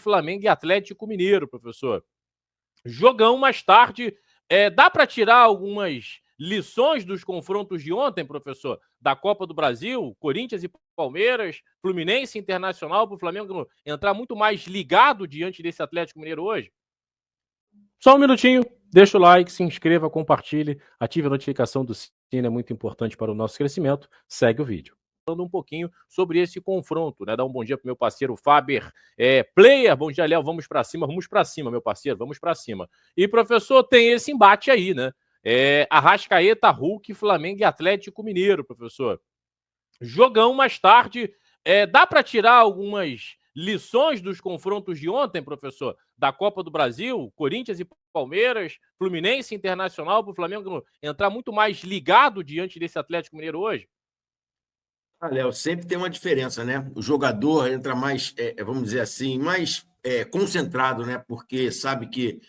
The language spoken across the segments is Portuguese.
Flamengo e Atlético Mineiro, professor. Jogão mais tarde. Dá para tirar algumas lições dos confrontos de ontem, professor? Da Copa do Brasil, Corinthians e Palmeiras, Fluminense e Internacional, para o Flamengo entrar muito mais ligado diante desse Atlético Mineiro hoje? Só um minutinho, deixa o like, se inscreva, compartilhe, ative a notificação do sino, é muito importante para o nosso crescimento. Segue o vídeo. Falando um pouquinho sobre esse confronto, né? Dá um bom dia pro meu parceiro Faber Player. Bom dia, Léo. Vamos para cima, meu parceiro, vamos para cima. E, professor, tem esse embate aí, né? Arrascaeta, Hulk, Flamengo e Atlético Mineiro, professor. Jogão mais tarde. Dá para tirar algumas lições dos confrontos de ontem, professor? Da Copa do Brasil, Corinthians e Palmeiras, Fluminense e Internacional, para o Flamengo entrar muito mais ligado diante desse Atlético Mineiro hoje? Léo, sempre tem uma diferença, né? O jogador entra mais, vamos dizer assim, mais concentrado, né? Porque sabe que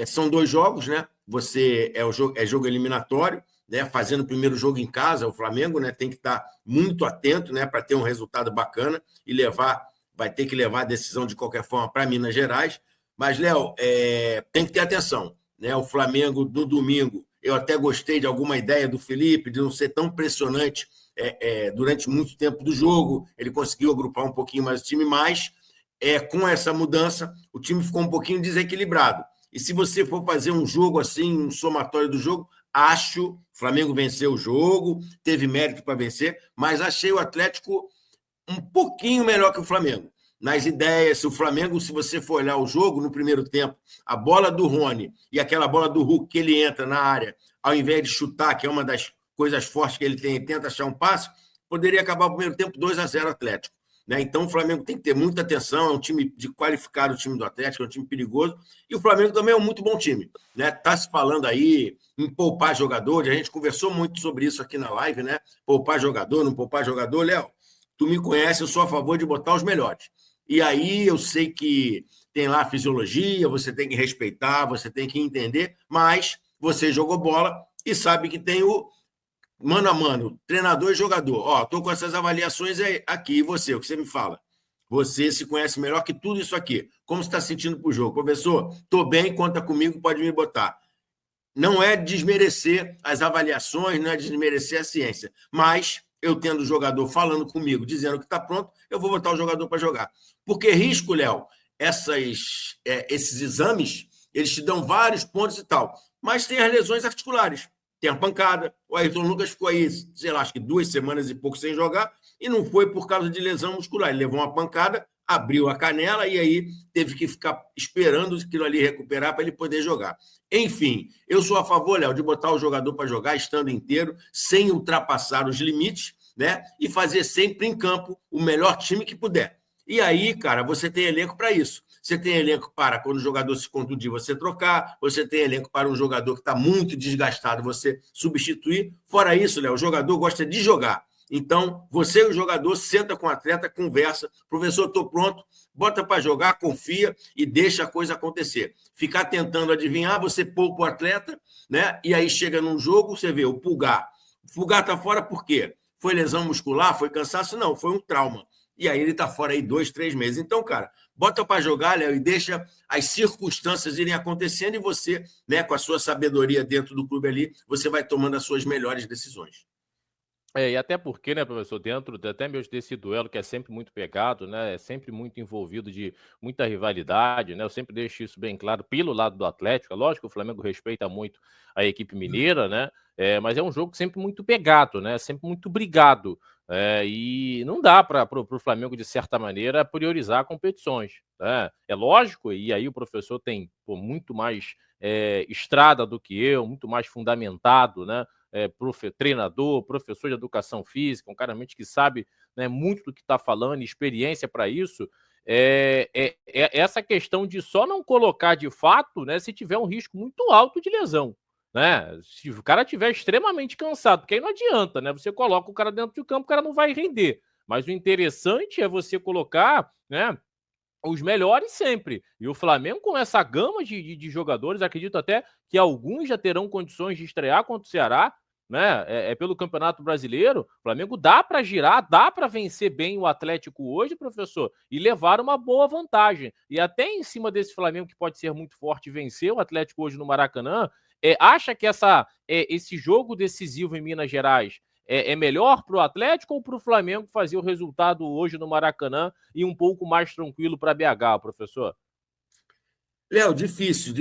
são 2 jogos, né? Você é jogo eliminatório, né? Fazendo o primeiro jogo em casa, o Flamengo, né? Tem que estar muito atento, né? Para ter um resultado bacana e vai ter que levar a decisão de qualquer forma para Minas Gerais. Mas, Léo, tem que ter atenção, né? O Flamengo do domingo, eu até gostei de alguma ideia do Felipe de não ser tão pressionante. Durante muito tempo do jogo, ele conseguiu agrupar um pouquinho mais o time, mas com essa mudança, o time ficou um pouquinho desequilibrado. E se você for fazer um jogo assim, um somatório do jogo, acho o Flamengo venceu o jogo, teve mérito para vencer, mas achei o Atlético um pouquinho melhor que o Flamengo. Nas ideias, se o Flamengo, se você for olhar o jogo no primeiro tempo, a bola do Rony e aquela bola do Hulk que ele entra na área, ao invés de chutar, que é uma das coisas fortes que ele tem, e tenta achar um passe, poderia acabar o primeiro tempo 2-0 Atlético. Né? Então o Flamengo tem que ter muita atenção, é um time de qualificar o time do Atlético, é um time perigoso, e o Flamengo também é um muito bom time. Né? Tá se falando aí em poupar jogador, a gente conversou muito sobre isso aqui na live, né? Poupar jogador, não poupar jogador. Léo, tu me conhece, eu sou a favor de botar os melhores. E aí eu sei que tem lá a fisiologia, você tem que respeitar, você tem que entender, mas você jogou bola e sabe que tem o mano a mano, treinador e jogador. Estou com essas avaliações aqui. E você, o que você me fala? Você se conhece melhor que tudo isso aqui. Como você está sentindo para o jogo? Professor, estou bem, conta comigo, pode me botar. Não é desmerecer as avaliações, não é desmerecer a ciência, mas eu tendo o jogador falando comigo, dizendo que está pronto, eu vou botar o jogador para jogar. Porque risco, Léo, esses exames, eles te dão vários pontos e tal, mas tem as lesões articulares. Tem a pancada, o Ayrton Lucas ficou aí, sei lá, acho que 2 semanas e pouco sem jogar, e não foi por causa de lesão muscular. Ele levou uma pancada, abriu a canela e aí teve que ficar esperando aquilo ali recuperar para ele poder jogar. Enfim, eu sou a favor, Léo, de botar o jogador para jogar estando inteiro, sem ultrapassar os limites, né? E fazer sempre em campo o melhor time que puder. E aí, cara, você tem elenco para isso. Você tem elenco para, quando o jogador se contundir, você trocar. Você tem elenco para um jogador que está muito desgastado, você substituir. Fora isso, Léo, o jogador gosta de jogar. Então, você e o jogador senta com o atleta, conversa. Professor, estou pronto. Bota para jogar, confia e deixa a coisa acontecer. Ficar tentando adivinhar, você poupa o atleta, né? E aí chega num jogo, você vê o Pulgar. O Pulgar está fora por quê? Foi lesão muscular? Foi cansaço? Não, foi um trauma. E aí ele está fora aí 2, 3 meses. Então, cara, bota para jogar, Léo, e deixa as circunstâncias irem acontecendo e você, né, com a sua sabedoria dentro do clube ali, você vai tomando as suas melhores decisões. E até porque, né, professor, dentro até mesmo desse duelo que é sempre muito pegado, né, é sempre muito envolvido de muita rivalidade, né, eu sempre deixo isso bem claro pelo lado do Atlético, é lógico que o Flamengo respeita muito a equipe mineira, né, mas é um jogo sempre muito pegado, né, sempre muito brigado, e não dá para o Flamengo, de certa maneira, priorizar competições, né, é lógico, e aí o professor tem muito mais estrada do que eu, muito mais fundamentado, né, treinador, professor de educação física, um cara realmente que sabe, né, muito do que está falando, experiência para isso, essa questão de só não colocar de fato, né, se tiver um risco muito alto de lesão. Né? Se o cara estiver extremamente cansado, porque aí não adianta, né? Você coloca o cara dentro do campo, o cara não vai render. Mas o interessante é você colocar, né, os melhores sempre. E o Flamengo, com essa gama de jogadores, acredito até que alguns já terão condições de estrear contra o Ceará, né, pelo Campeonato Brasileiro, o Flamengo dá para girar, dá para vencer bem o Atlético hoje, professor, e levar uma boa vantagem. E até em cima desse Flamengo que pode ser muito forte e vencer o Atlético hoje no Maracanã, acha que esse jogo decisivo em Minas Gerais é melhor para o Atlético ou para o Flamengo fazer o resultado hoje no Maracanã e um pouco mais tranquilo para BH, professor? Léo, difícil,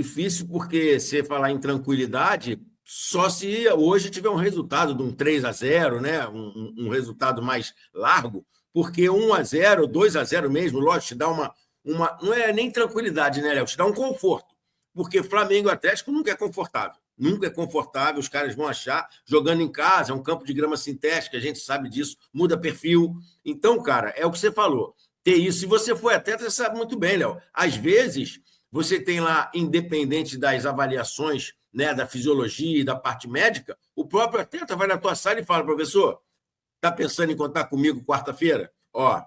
porque você falar em tranquilidade, só se hoje tiver um resultado de um 3-0, né? Um resultado mais largo, porque 1-0, 2-0 mesmo, lógico, te dá uma. Não é nem tranquilidade, né, Léo? Te dá um conforto. Porque Flamengo e Atlético nunca é confortável. Nunca é confortável, os caras vão achar, jogando em casa, é um campo de grama sintética, a gente sabe disso, muda perfil. Então, cara, é o que você falou. Ter isso, se você for atleta, você sabe muito bem, Léo. Às vezes, você tem lá, independente das avaliações, né, da fisiologia e da parte médica, o próprio atleta vai na tua sala e fala, professor, está pensando em contar comigo quarta-feira? Ó,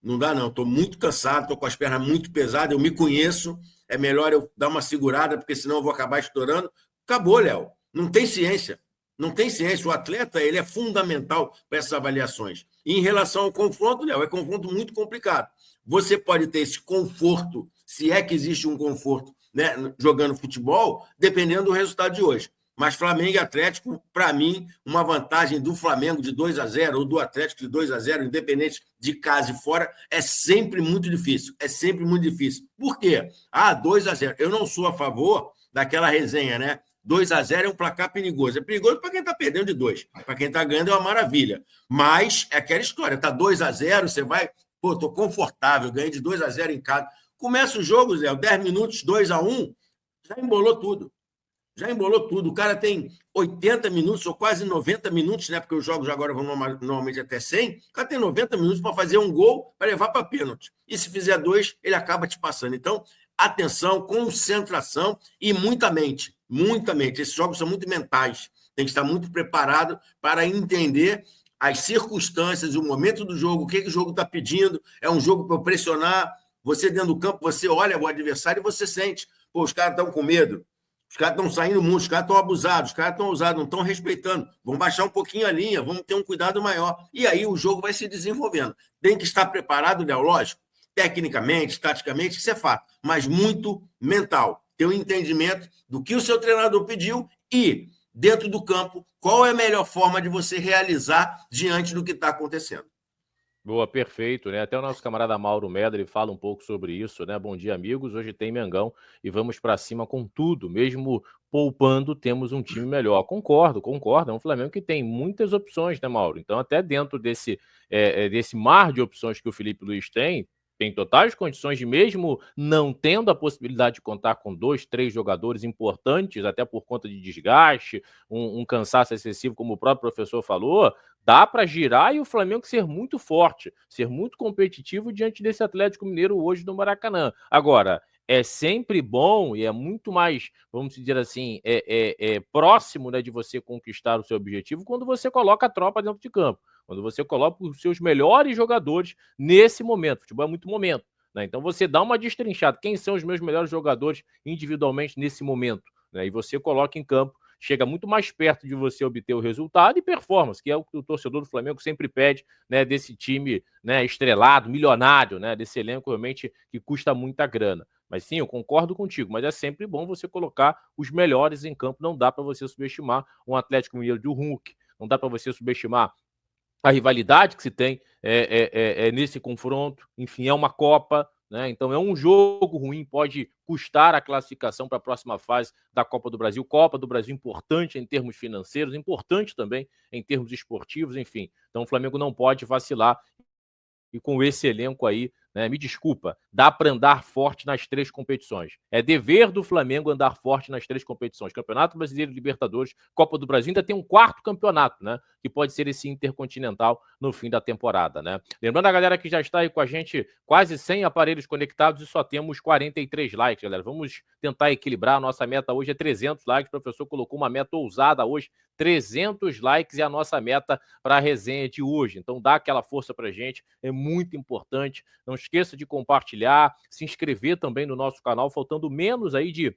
não dá não, estou muito cansado, estou com as pernas muito pesadas, eu me conheço, é melhor eu dar uma segurada, porque senão eu vou acabar estourando. Acabou, Léo. Não tem ciência. Não tem ciência. O atleta ele é fundamental para essas avaliações. E em relação ao confronto, Léo, é um confronto muito complicado. Você pode ter esse conforto, se é que existe um conforto, né, jogando futebol, dependendo do resultado de hoje. Mas Flamengo e Atlético, para mim, uma vantagem do Flamengo de 2-0 ou do Atlético de 2-0, independente de casa e fora, é sempre muito difícil. É sempre muito difícil. Por quê? 2-0. Eu não sou a favor daquela resenha, né? 2-0 é um placar perigoso. É perigoso para quem está perdendo de 2. Para quem está ganhando é uma maravilha. Mas é aquela história. Está 2-0, você vai... Pô, estou confortável, ganhei de 2-0 em casa. Começa o jogo, Zé, 10 minutos, 2-1, já embolou tudo. Já embolou tudo. O cara tem 80 minutos ou quase 90 minutos, né? Porque os jogos agora vão normalmente até 100. O cara tem 90 minutos para fazer um gol para levar para pênalti. E se fizer 2, ele acaba te passando. Então, atenção, concentração e muita mente. Muita mente. Esses jogos são muito mentais. Tem que estar muito preparado para entender as circunstâncias, o momento do jogo, o que o jogo está pedindo. É um jogo para pressionar. Você dentro do campo, você olha o adversário e você sente. Pô, os caras estão com medo. Os caras estão saindo muito, os caras estão abusados, os caras estão ousados, não estão respeitando. Vamos baixar um pouquinho a linha, vamos ter um cuidado maior. E aí o jogo vai se desenvolvendo. Tem que estar preparado, Léo, lógico, tecnicamente, taticamente, isso é fato, mas muito mental. Ter um entendimento do que o seu treinador pediu e, dentro do campo, qual é a melhor forma de você realizar diante do que está acontecendo. Boa, perfeito, né? Até o nosso camarada Mauro Medra, ele fala um pouco sobre isso, né? Bom dia, amigos. Hoje tem Mengão e vamos para cima com tudo. Mesmo poupando, temos um time melhor. Concordo. É um Flamengo que tem muitas opções, né, Mauro? Então, até dentro desse mar de opções que o Felipe Luiz tem totais condições de, mesmo não tendo a possibilidade de contar com 2, 3 jogadores importantes, até por conta de desgaste, um cansaço excessivo, como o próprio professor falou, dá para girar e o Flamengo ser muito forte, ser muito competitivo diante desse Atlético Mineiro hoje no Maracanã. Agora, é sempre bom e é muito mais, vamos dizer assim, próximo, né, de você conquistar o seu objetivo quando você coloca a tropa dentro de campo, quando você coloca os seus melhores jogadores nesse momento. Futebol é muito momento, né? Então você dá uma destrinchada. Quem são os meus melhores jogadores individualmente nesse momento? Né? E você coloca em campo, chega muito mais perto de você obter o resultado e performance, que é o que o torcedor do Flamengo sempre pede, né, desse time, né, estrelado, milionário, né, desse elenco realmente que custa muita grana. Mas sim, eu concordo contigo, mas é sempre bom você colocar os melhores em campo. Não dá para você subestimar um Atlético Mineiro de Hulk, não dá para você subestimar a rivalidade que se tem nesse confronto. Enfim, é uma Copa, né? Então é um jogo ruim, pode custar a classificação para a próxima fase da Copa do Brasil. Copa do Brasil importante em termos financeiros, importante também em termos esportivos, enfim. Então o Flamengo não pode vacilar. E com esse elenco aí, né, me desculpa, dá para andar forte nas 3 competições. É dever do Flamengo andar forte nas 3 competições. Campeonato Brasileiro, Libertadores, Copa do Brasil, ainda tem um 4º campeonato, né? Que pode ser esse Intercontinental no fim da temporada, né? Lembrando a galera que já está aí com a gente, quase 100 aparelhos conectados e só temos 43 likes, galera. Vamos tentar equilibrar. A nossa meta hoje é 300 likes. O professor colocou uma meta ousada hoje, 300 likes é a nossa meta para a resenha de hoje. Então dá aquela força para a gente, é muito importante. Não esqueça de compartilhar, se inscrever também no nosso canal, faltando menos aí de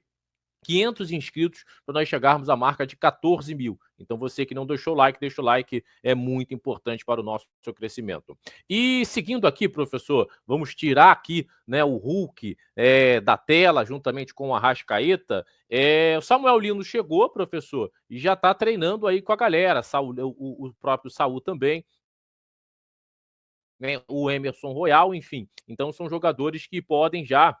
500 inscritos para nós chegarmos à marca de 14 mil. Então, você que não deixou o like, deixa o like, é muito importante para o nosso crescimento. E seguindo aqui, professor, vamos tirar aqui, né, o Hulk da tela, juntamente com o Arrascaeta. O Samuel Lino chegou, professor, e já está treinando aí com a galera, o próprio Saul também, né, o Emerson Royal, enfim. Então, são jogadores que podem já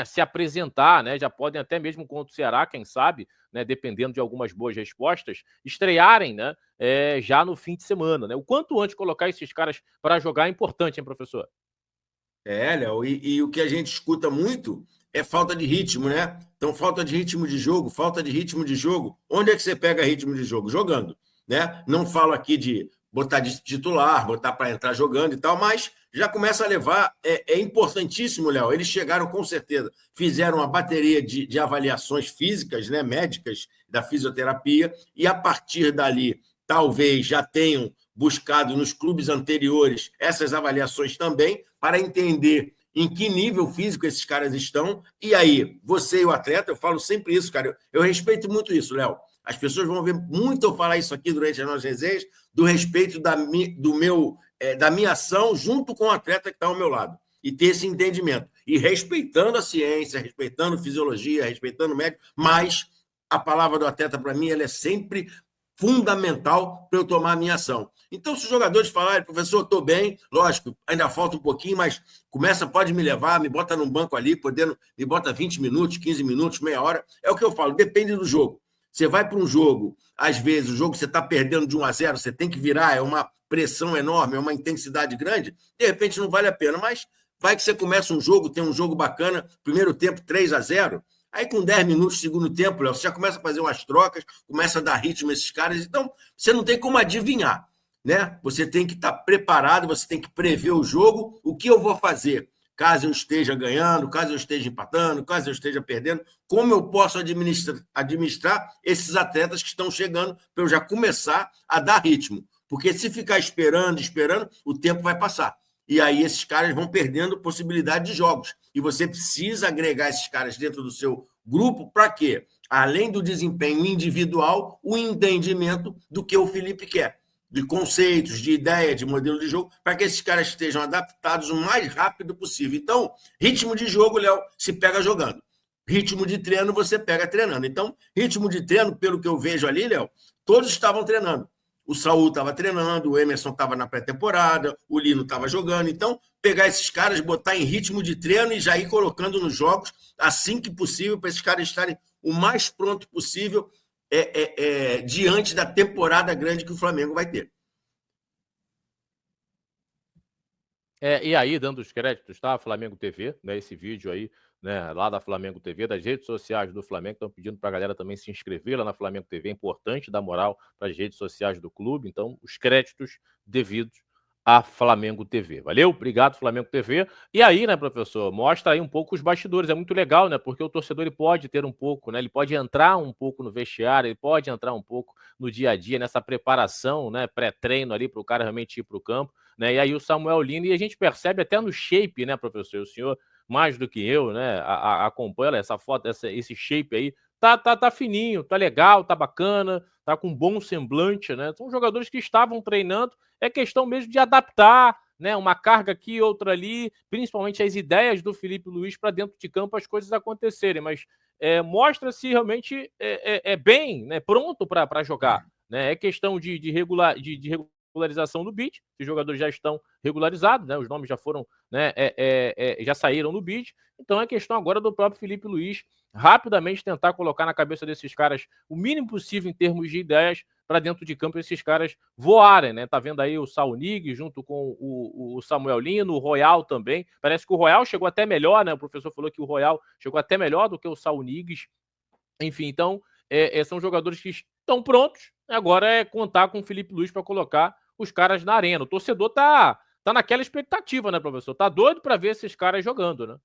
se apresentar, né, já podem até mesmo contra o Ceará, quem sabe, né, dependendo de algumas boas respostas, estrearem, né, já no fim de semana, né? O quanto antes colocar esses caras para jogar é importante, hein, professor? Léo, e o que a gente escuta muito é falta de ritmo, né? Então, falta de ritmo de jogo, falta de ritmo de jogo. Onde é que você pega ritmo de jogo? Jogando, né? Não falo aqui de botar de titular, botar para entrar jogando e tal, mas já começa a levar. É importantíssimo, Léo. Eles chegaram com certeza, fizeram uma bateria de avaliações físicas, né, médicas, da fisioterapia, e a partir dali, talvez já tenham buscado nos clubes anteriores essas avaliações também, para entender em que nível físico esses caras estão. E aí, você e o atleta, eu falo sempre isso, cara. Eu respeito muito isso, Léo. As pessoas vão ver muito eu falar isso aqui durante as nossas resenhas, do respeito da minha ação junto com o atleta que está ao meu lado. E ter esse entendimento. E respeitando a ciência, respeitando a fisiologia, respeitando o médico, mas a palavra do atleta, para mim, ela é sempre fundamental para eu tomar a minha ação. Então, se os jogadores falarem, professor, estou bem, lógico, ainda falta um pouquinho, mas pode me levar, me bota num banco ali, me bota 20 minutos, 15 minutos, meia hora, é o que eu falo, depende do jogo. Você vai para um jogo, às vezes, o jogo você está perdendo de 1-0, você tem que virar, é uma pressão enorme, é uma intensidade grande, de repente não vale a pena, mas vai que você começa um jogo, tem um jogo bacana, primeiro tempo 3-0, aí com 10 minutos, segundo tempo, Léo, você já começa a fazer umas trocas, começa a dar ritmo a esses caras, então você não tem como adivinhar, né? Você tem que estar preparado, você tem que prever o jogo, o que eu vou fazer, caso eu esteja ganhando, caso eu esteja empatando, caso eu esteja perdendo, como eu posso administrar esses atletas que estão chegando para eu já começar a dar ritmo. Porque se ficar esperando, o tempo vai passar. E aí esses caras vão perdendo possibilidade de jogos. E você precisa agregar esses caras dentro do seu grupo para quê? Além do desempenho individual, o entendimento do que o Felipe quer. De conceitos, de ideia, de modelo de jogo, para que esses caras estejam adaptados o mais rápido possível. Então, ritmo de jogo, Léo, se pega jogando. Ritmo de treino, você pega treinando. Então, ritmo de treino, pelo que eu vejo ali, Léo, todos estavam treinando. O Saul estava treinando, o Emerson estava na pré-temporada, o Lino estava jogando. Então, pegar esses caras, botar em ritmo de treino e já ir colocando nos jogos assim que possível, para esses caras estarem o mais pronto possível diante da temporada grande que o Flamengo vai ter. E aí, dando os créditos, tá? Flamengo TV, né? Esse vídeo aí, né? Lá da Flamengo TV, das redes sociais do Flamengo, estão pedindo para a galera também se inscrever lá na Flamengo TV. É importante dar moral para as redes sociais do clube. Então, os créditos devidos a Flamengo TV. Valeu? Obrigado, Flamengo TV. E aí, né, professor, mostra aí um pouco os bastidores. É muito legal, né? Porque o torcedor ele pode ter um pouco, né? Ele pode entrar um pouco no vestiário, ele pode entrar um pouco no dia a dia, nessa preparação, né? Pré-treino ali para o cara realmente ir para o campo, né? E aí o Samuel Lino, e a gente percebe até no shape, né, professor? O senhor, mais do que eu, né, acompanha essa foto, esse shape aí. Tá fininho, tá legal, tá bacana, tá com um bom semblante, né? São jogadores que estavam treinando, é questão mesmo de adaptar, né? Uma carga aqui, outra ali, principalmente as ideias do Felipe Luiz para dentro de campo as coisas acontecerem, mas mostra-se realmente bem, né? Pronto para jogar, né? É questão de regularização do bid, os jogadores já estão regularizados, né? Os nomes já foram, né? Já saíram no bid, então é questão agora do próprio Felipe Luiz rapidamente tentar colocar na cabeça desses caras o mínimo possível em termos de ideias para dentro de campo esses caras voarem, né? Tá vendo aí o Saunig junto com o Samuel Lino, o Royal também. Parece que o Royal chegou até melhor, né? O professor falou que o Royal chegou até melhor do que o Saunig. Enfim, então são jogadores que estão prontos. Agora é contar com o Felipe Luiz para colocar os caras na arena. O torcedor tá naquela expectativa, né, professor? Tá doido para ver esses caras jogando, né?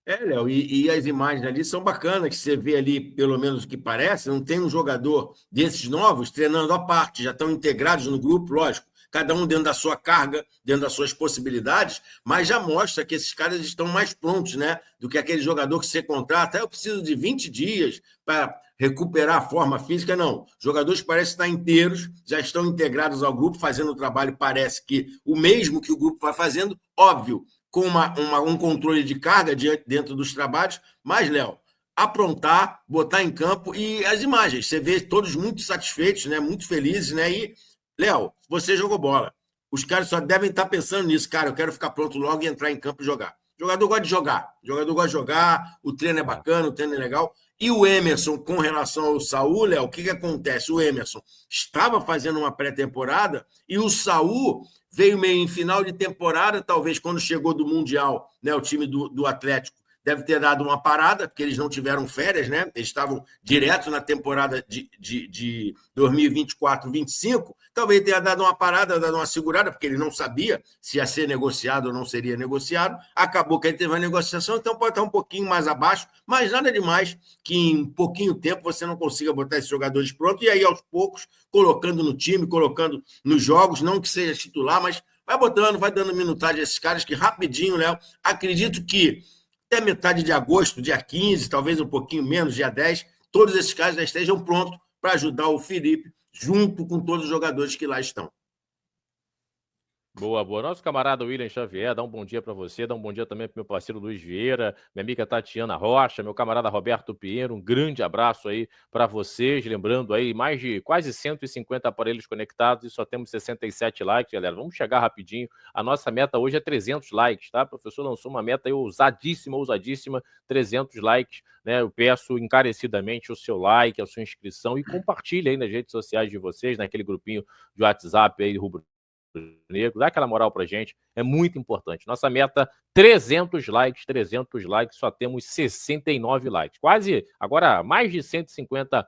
Léo, e as imagens ali são bacanas, que você vê ali, pelo menos o que parece, não tem um jogador desses novos treinando à parte, já estão integrados no grupo, lógico, cada um dentro da sua carga, dentro das suas possibilidades, mas já mostra que esses caras estão mais prontos, né? Do que aquele jogador que você contrata. Eu preciso de 20 dias para recuperar a forma física. Não. Os jogadores parecem estar inteiros, já estão integrados ao grupo, fazendo o trabalho, parece que o mesmo que o grupo vai fazendo, óbvio, com um controle de carga dentro dos trabalhos, mas, Léo, aprontar, botar em campo e as imagens. Você vê todos muito satisfeitos, né? Muito felizes, né? E, Léo, você jogou bola. Os caras só devem estar pensando nisso. Cara, eu quero ficar pronto logo e entrar em campo e jogar. O jogador gosta de jogar. O jogador gosta de jogar, o treino é bacana, o treino é legal. E o Emerson, com relação ao Saúl, Léo, o que acontece? O Emerson estava fazendo uma pré-temporada e o Saúl veio meio em final de temporada, talvez quando chegou do Mundial, né, o time do Atlético deve ter dado uma parada, porque eles não tiveram férias, né? Eles estavam direto na temporada de 2024-25. Talvez tenha dado uma parada, dado uma segurada, porque ele não sabia se ia ser negociado ou não seria negociado. Acabou que ele teve uma negociação, então pode estar um pouquinho mais abaixo, mas nada demais que em pouquinho tempo você não consiga botar esses jogadores prontos, e aí aos poucos, colocando no time, colocando nos jogos, não que seja titular, mas vai botando, vai dando minutagem a esses caras que rapidinho, Léo, acredito que até metade de agosto, dia 15, talvez um pouquinho menos, dia 10, todos esses caras já estejam prontos para ajudar o Felipe, junto com todos os jogadores que lá estão. Boa, boa. Nosso camarada William Xavier, dá um bom dia para você, dá um bom dia também para meu parceiro Luiz Vieira, minha amiga Tatiana Rocha, meu camarada Roberto Pinheiro, um grande abraço aí para vocês, lembrando aí, mais de quase 150 aparelhos conectados e só temos 67 likes, galera, vamos chegar rapidinho, a nossa meta hoje é 300 likes, tá? O professor lançou uma meta aí ousadíssima, 300 likes, né? Eu peço encarecidamente o seu like, a sua inscrição e compartilhe aí nas redes sociais de vocês, naquele grupinho de WhatsApp aí, Rubro Negro, dá aquela moral pra gente, é muito importante. Nossa meta, 300 likes, só temos 69 likes. Quase, agora, mais de 150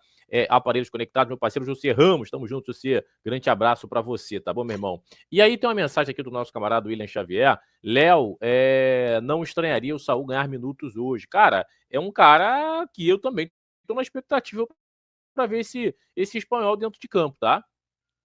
aparelhos conectados. Meu parceiro José Ramos, tamo junto, José. Grande abraço pra você, tá bom, meu irmão? E aí tem uma mensagem aqui do nosso camarada William Xavier. Léo, não estranharia o Saúl ganhar minutos hoje. Cara, é um cara que eu também tô na expectativa pra ver esse espanhol dentro de campo, tá?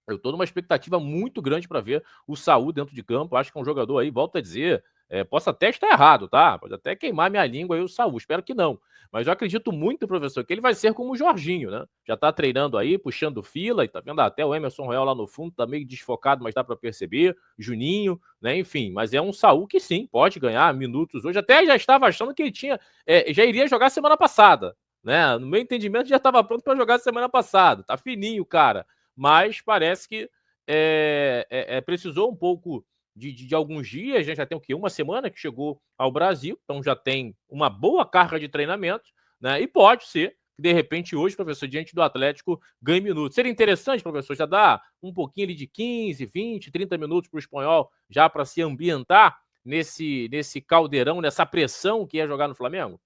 Eu estou numa expectativa muito grande para ver o Saúl dentro de campo. Acho que é um jogador aí, volto a dizer, posso até estar errado, tá? Pode até queimar minha língua aí o Saúl, espero que não. Mas eu acredito muito, professor, que ele vai ser como o Jorginho, né? Já tá treinando aí, puxando fila, e tá vendo até o Emerson Royal lá no fundo, tá meio desfocado, mas dá para perceber. Juninho, né? Enfim, mas é um Saúl que sim, pode ganhar minutos hoje. Até já estava achando que ele tinha, já iria jogar semana passada, né? No meu entendimento, já estava pronto para jogar semana passada. Tá fininho, cara. Mas parece que precisou um pouco de alguns dias, a gente já tem o quê? Uma semana que chegou ao Brasil, então já tem uma boa carga de treinamento, né? E pode ser que, de repente, hoje, professor, diante do Atlético, ganhe minutos. Seria interessante, professor, já dar um pouquinho ali de 15, 20, 30 minutos para o espanhol, já para se ambientar nesse caldeirão, nessa pressão que é jogar no Flamengo?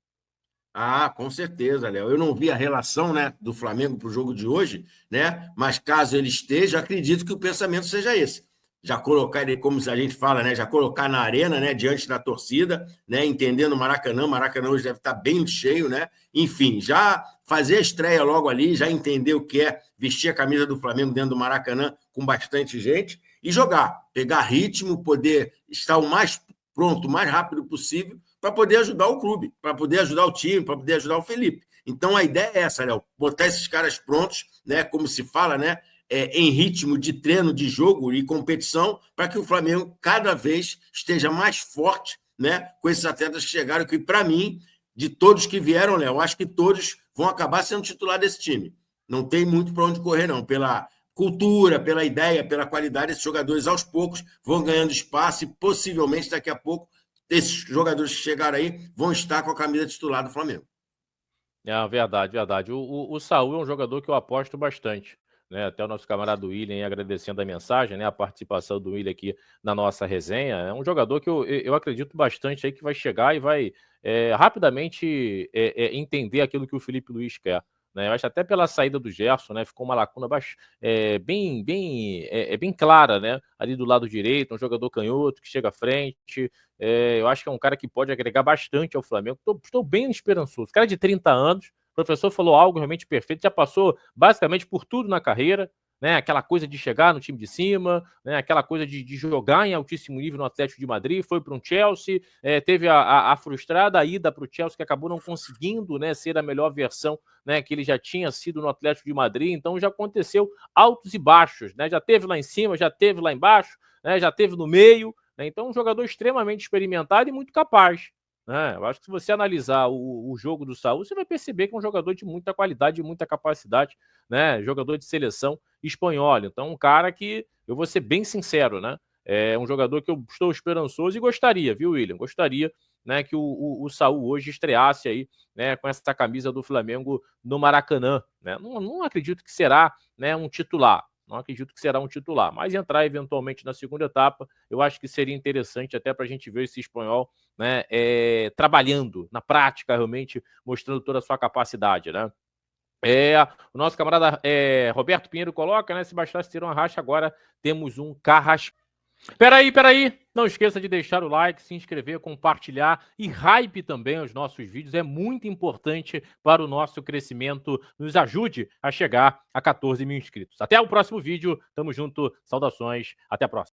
Ah, com certeza, Léo. Eu não vi a relação, né, do Flamengo para o jogo de hoje, né? Mas caso ele esteja, acredito que o pensamento seja esse. Já colocar ele, como a gente fala, né? Já colocar na arena, né? Diante da torcida, né? Entendendo o Maracanã. O Maracanã hoje deve estar bem cheio, né? Enfim, já fazer a estreia logo ali, já entender o que é vestir a camisa do Flamengo dentro do Maracanã com bastante gente e jogar, pegar ritmo, poder estar o mais pronto, o mais rápido possível para poder ajudar o clube, para poder ajudar o time, para poder ajudar o Felipe. Então a ideia é essa, Léo, botar esses caras prontos, né, como se fala, né, em ritmo de treino, de jogo e competição, para que o Flamengo cada vez esteja mais forte, né, com esses atletas que chegaram, que para mim, de todos que vieram, Léo, acho que todos vão acabar sendo titular desse time. Não tem muito para onde correr, não. Pela cultura, pela ideia, pela qualidade, esses jogadores aos poucos vão ganhando espaço e possivelmente daqui a pouco esses jogadores que chegaram aí vão estar com a camisa titular do Flamengo. É, verdade, verdade. O Saúl é um jogador que eu aposto bastante, né? Até o nosso camarada William aí agradecendo a mensagem, né? A participação do William aqui na nossa resenha. É um jogador que eu acredito bastante aí que vai chegar e vai rapidamente entender aquilo que o Felipe Luiz quer. Né? Eu acho até pela saída do Gerson, né? Ficou uma lacuna bem clara, né? Ali do lado direito, um jogador canhoto que chega à frente. Eu acho que é um cara que pode agregar bastante ao Flamengo. Estou bem esperançoso. Cara de 30 anos, o professor falou algo realmente perfeito, já passou basicamente por tudo na carreira, né? Aquela coisa de chegar no time de cima, né? Aquela coisa de jogar em altíssimo nível no Atlético de Madrid, foi para um Chelsea, teve a frustrada ida para o Chelsea, que acabou não conseguindo, né, ser a melhor versão, né, que ele já tinha sido no Atlético de Madrid. Então já aconteceu altos e baixos, né? Já teve lá em cima, já teve lá embaixo, né? Já teve no meio, né? Então um jogador extremamente experimentado e muito capaz. Eu acho que se você analisar o jogo do Saúl, você vai perceber que é um jogador de muita qualidade, de muita capacidade, né? Jogador de seleção espanhola. Então, um cara que, eu vou ser bem sincero, né? É um jogador que eu estou esperançoso e gostaria, viu, William? Gostaria, né, que o Saúl hoje estreasse aí, né, com essa camisa do Flamengo no Maracanã, né? Não acredito que será, né, um titular. Não acredito que será um titular, mas entrar eventualmente na segunda etapa, eu acho que seria interessante até para a gente ver esse espanhol, né, trabalhando na prática, realmente mostrando toda a sua capacidade, né? O nosso camarada Roberto Pinheiro coloca, né? Se bastasse ter uma racha, agora temos um Carrasco. Peraí. Não esqueça de deixar o like, se inscrever, compartilhar e hype também os nossos vídeos. É muito importante para o nosso crescimento. Nos ajude a chegar a 14 mil inscritos. Até o próximo vídeo. Tamo junto. Saudações. Até a próxima.